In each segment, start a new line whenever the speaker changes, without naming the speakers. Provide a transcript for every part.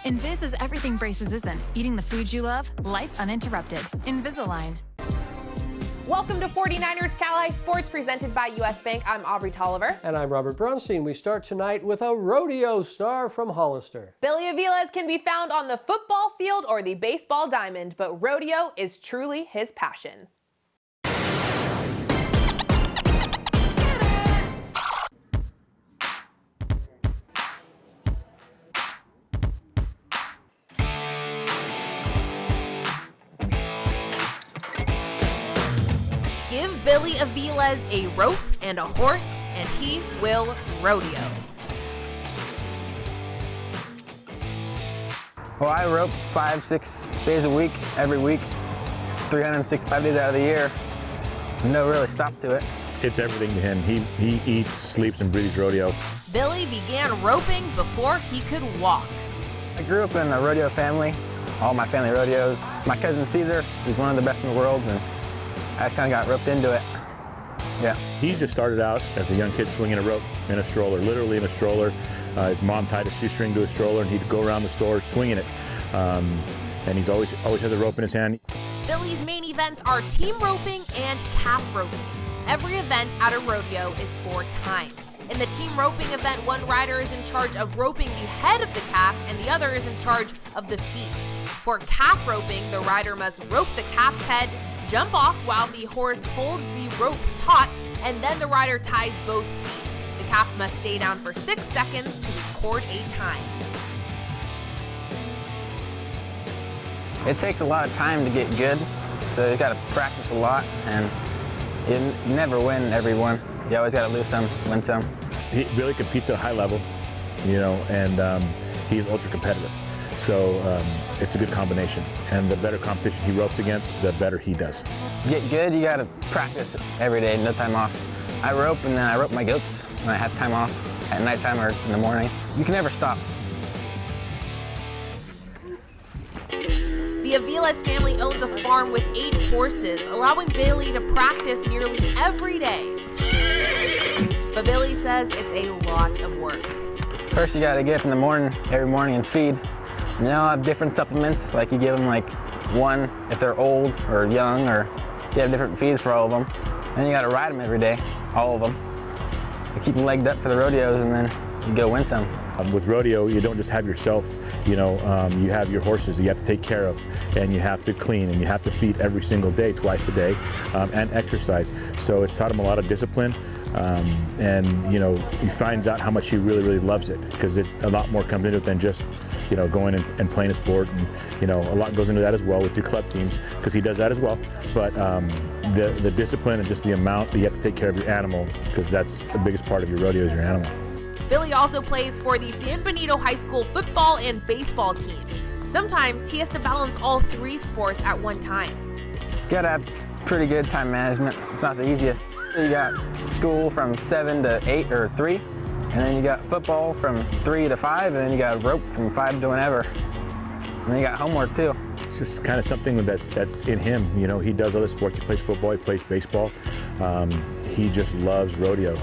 Invis is everything braces isn't. Eating the foods you love, life uninterrupted. Invisalign.
Welcome to 49ers Cali Sports presented by U.S. Bank. I'm Aubrey Tolliver.
And I'm Robert Bronstein. We start tonight with a rodeo star from Hollister.
Billy Aviles can be found on the football field or the baseball diamond, but rodeo is truly his passion. Give Billy Aviles a rope and a horse, and he will rodeo.
Well, I rope 5-6 days a week, every week, 365 days out of the year. There's no really stop to it.
It's everything to him. He eats, sleeps, and breathes rodeo.
Billy began roping before he could walk.
I grew up in a rodeo family, all my family rodeos. My cousin Caesar, he's one of the best in the world, and I just kind of got roped into it. Yeah.
He just started out as a young kid swinging a rope in a stroller, literally in a stroller. His mom tied a shoestring to a stroller, and he'd go around the store swinging it. And he's always had the rope in his hand.
Billy's main events are team roping and calf roping. Every event at a rodeo is for time. In the team roping event, one rider is in charge of roping the head of the calf, and the other is in charge of the feet. For calf roping, the rider must rope the calf's head, jump off while the horse holds the rope taut, and then the rider ties both feet. The calf must stay down for 6 seconds to record a time.
It takes a lot of time to get good, so you got to practice a lot, and you never win every one. You always got to lose some, win some.
Billy competes at a high level, and he's ultra competitive. So it's a good combination. And the better competition he ropes against, the better he does.
To get good, you got to practice every day, no time off. I rope, and then I rope my goats when I have time off, at nighttime or in the morning. You can never stop.
The Aviles family owns a farm with 8 horses, allowing Billy to practice nearly every day. But Billy says it's a lot of work.
First, you got to get up in the morning, every morning, and feed. And they all have different supplements, like you give them like one if they're old or young, or you have different feeds for all of them. And you got to ride them every day, all of them. You keep them legged up for the rodeos, and then you go win some.
With rodeo, you don't just have yourself, you have your horses that you have to take care of, and you have to clean, and you have to feed every single day, twice a day, and exercise. So it's taught him a lot of discipline, and he finds out how much he really, really loves it, because a lot more comes into it than just going and playing a sport, and a lot goes into that as well with your club teams, because he does that as well. But the discipline and just the amount that you have to take care of your animal, because that's the biggest part of your rodeo is your animal.
Billy also plays for the San Benito High School football and baseball teams. Sometimes he has to balance all 3 sports at one time.
You got to have pretty good time management. It's not the easiest. You got school from 7 to 8 or 3, and then you got football from 3 to 5, and then you got rope from 5 to whenever. And then you got homework too.
It's just kind of something that's in him. He does other sports. He plays football, he plays baseball. He just loves rodeo.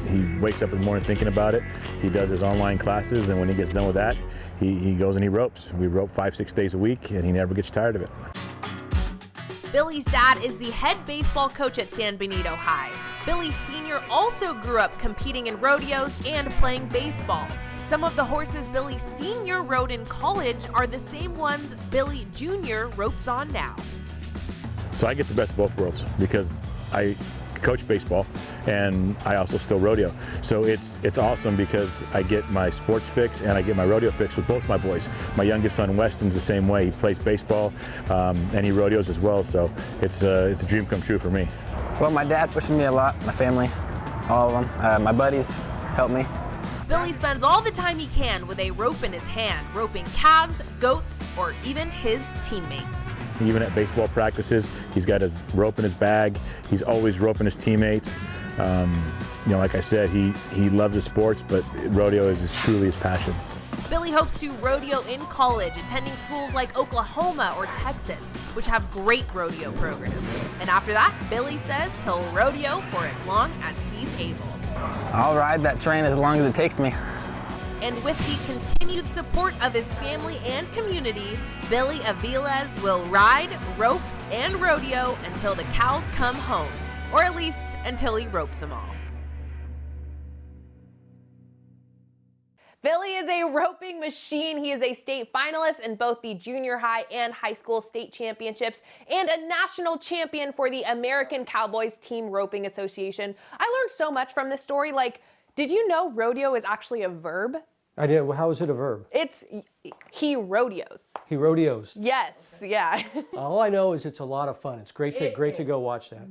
He wakes up in the morning thinking about it. He does his online classes, and when he gets done with that, he goes and he ropes. We rope 5-6 days a week, and he never gets tired of it.
Billy's dad is the head baseball coach at San Benito High. Billy Sr. also grew up competing in rodeos and playing baseball. Some of the horses Billy Sr. rode in college are the same ones Billy Jr. ropes on now.
So I get the best of both worlds, because I coach baseball and I also still rodeo. So it's awesome, because I get my sports fix and I get my rodeo fix with both my boys. My youngest son Weston's the same way. He plays baseball and he rodeos as well. So it's a dream come true for me.
Well, my dad pushes me a lot, my family, all of them. My buddies help me.
Billy spends all the time he can with a rope in his hand, roping calves, goats, or even his teammates.
Even at baseball practices, he's got his rope in his bag. He's always roping his teammates. Like I said, he loves the sports, but rodeo is truly his passion.
Billy hopes to rodeo in college, attending schools like Oklahoma or Texas, which have great rodeo programs. And after that, Billy says he'll rodeo for as long as he's able.
I'll ride that train as long as it takes me.
And with the continued support of his family and community, Billy Aviles will ride, rope, and rodeo until the cows come home, or at least until he ropes them all. Billy is a roping machine. He is a state finalist in both the junior high and high school state championships and a national champion for the American Cowboys Team Roping Association. I learned so much from this story. Like, did you know rodeo is actually a verb?
I did. How is it a verb?
It's he rodeos.
He rodeos.
Yes, yeah.
All I know is it's a lot of fun. It's great to go watch that.